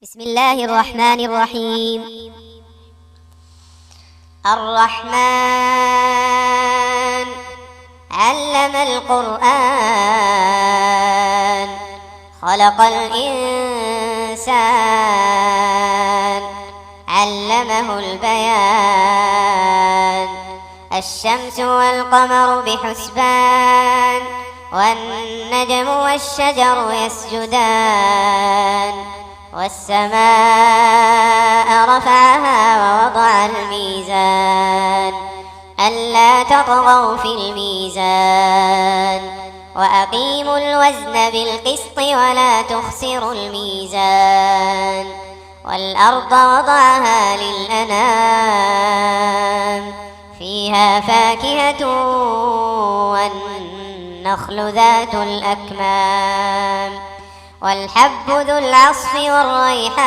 بسم الله الرحمن الرحيم. الرحمن علم القرآن خلق الإنسان علمه البيان. الشمس والقمر بحسبان والنجم والشجر يسجدان. والسماء رفعها ووضع الميزان ألا تطغوا في الميزان وأقيموا الوزن بالقسط ولا تخسروا الميزان. والأرض وضعها للأنام فيها فاكهة والنخل ذات الأكمام والحب ذو العصف والريحان.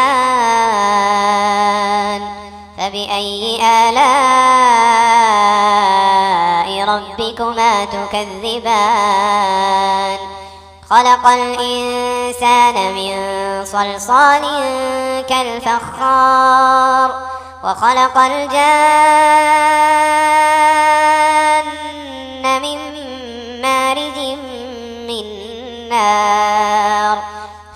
فبأي آلاء ربكما تكذبان؟ خلق الإنسان من صلصال كالفخار وخلق الجان من مارج من نار.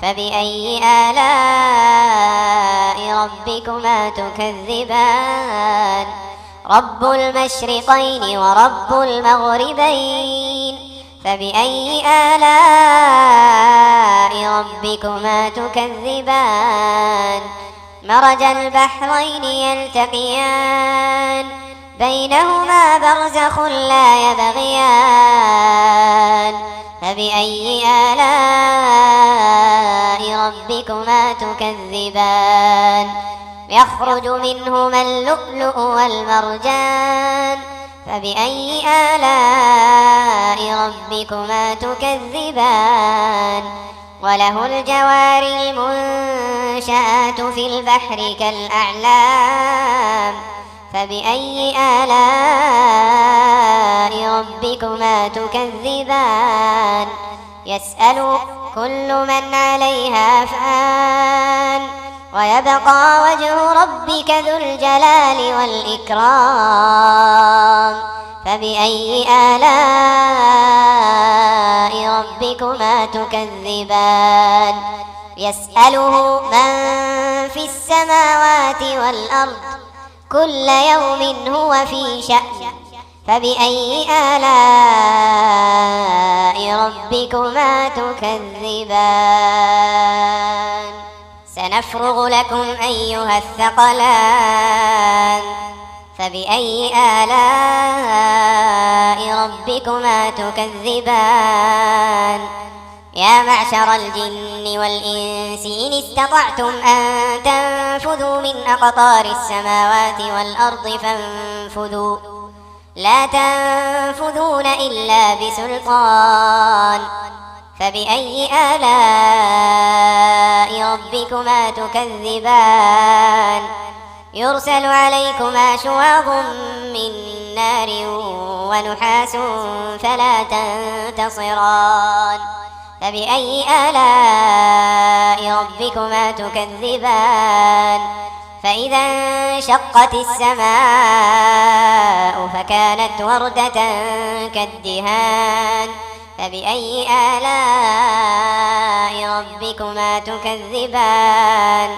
فبأي آلاء ربكما تكذبان؟ رب المشرقين ورب المغربين. فبأي آلاء ربكما تكذبان؟ مرج البحرين يلتقيان بينهما برزخ لا يبغيان. فبأي آلاء ربكما تكذبان؟ يخرج منهما اللؤلؤ والمرجان. فبأي آلاء ربكما تكذبان؟ وله الجوار المنشآت في البحر كالأعلام. فبأي آلاء ربكما تكذبان؟ يسأل كل من عليها فان ويبقى وجه ربك ذو الجلال والإكرام. فبأي آلاء ربكما تكذبان؟ يسأله من في السماوات والأرض كل يوم هو في شأن. فبأي آلاء ربكما تكذبان؟ سنفرغ لكم أيها الثقلان. فبأي آلاء ربكما تكذبان؟ يا معشر الجن والإنس إن استطعتم أن تنفذوا من أقطار السماوات والأرض فانفذوا لا تنفذون إلا بسلطان. فبأي آلاء ربكما تكذبان؟ يرسل عليكما شواظ من نار ونحاس فلا تنتصران. فبأي آلاء ربكما تكذبان؟ فإذا انشقت السماء فكانت وردة كالدهان. فبأي آلاء ربكما تكذبان؟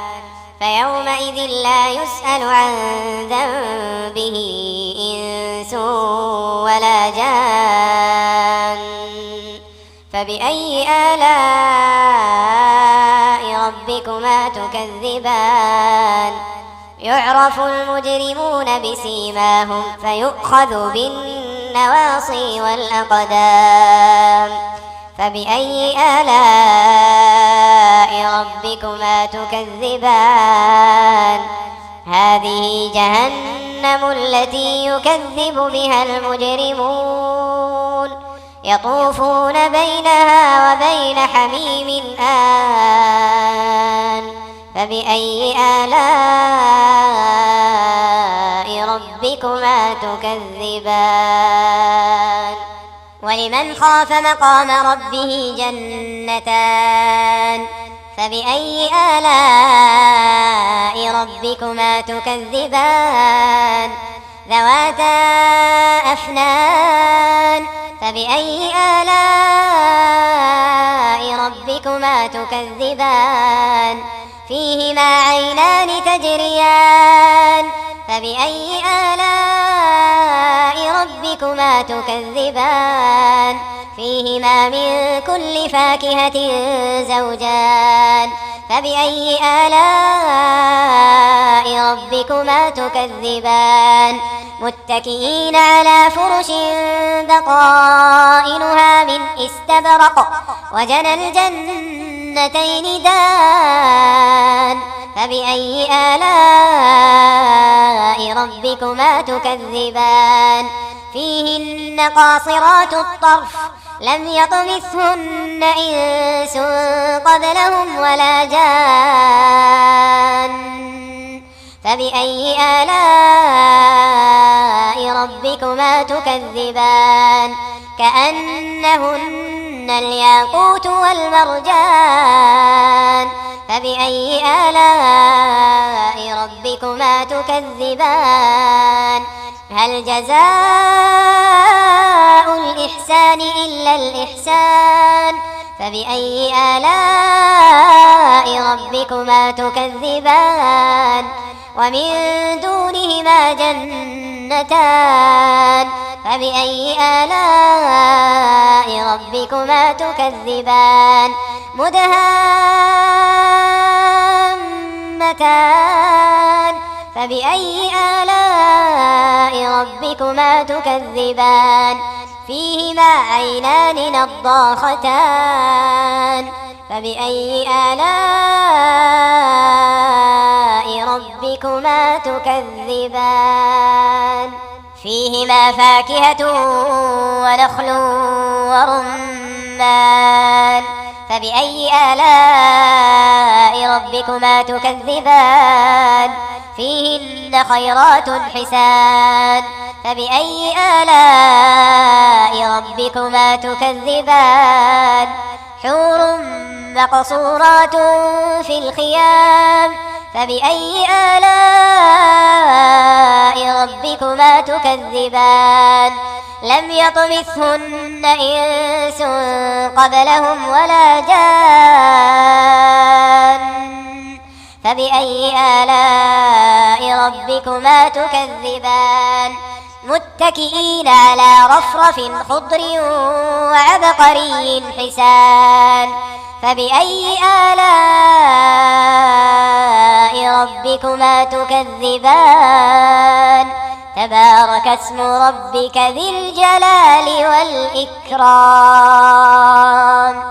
فيومئذ لا يسأل عن ذنبه إنس ولا جان. فبأي آلاء ربكما تكذبان؟ يعرف المجرمون بسيماهم فيؤخذ بالنواصي والأقدام. فبأي آلاء ربكما تكذبان؟ هذه جهنم التي يكذب بها المجرمون يطوفون بينها وبين حميم آن. فبأي آلاء ربكما تكذبان؟ ولمن خاف مقام ربه جنتان. فبأي آلاء ربكما تكذبان ذواتا أفنان فبأي آلاء ربكما تكذبان فيهما عينان تجريان فبأي آلاء ربكما تكذبان فيهما من كل فاكهة زوجان فبأي آلاء ربكما تكذبان متكئين على فرش بطائنها من استبرق وجنى الجنتين دان فبأي آلاء ربكما تكذبان فيهن قاصرات الطرف لم يطمثهن إنس قبلهم ولا جان فبأي آلاء ربكما تكذبان كأنهن الياقوت والمرجان فبأي آلاء ربكما تكذبان هل جزاء الإحسان إلا الإحسان فبأي آلاء ربكما تكذبان ومن دونهما جنتان فبأي آلاء ربكما تكذبان مدهامتان فبأي آلاء ربكما تكذبان فيهما عينان نضاختان فبأي آلاء ربكما تكذبان فيهما فاكهة ونخل ورمان فبأي آلاء ربكما تكذبان فيهن خيرات حسان فبأي آلاء ربكما تكذبان حور مقصورات في الخيام فبأي آلاء ربكما تكذبان لم يطمثهن إنس قبلهم ولا جان فبأي آلاء ربكما تكذبان متكئين على رفرف خضر وعبقري حسان فبأي آلاء ربكما تكذبان تبارك اسم ربك ذي الجلال والإكرام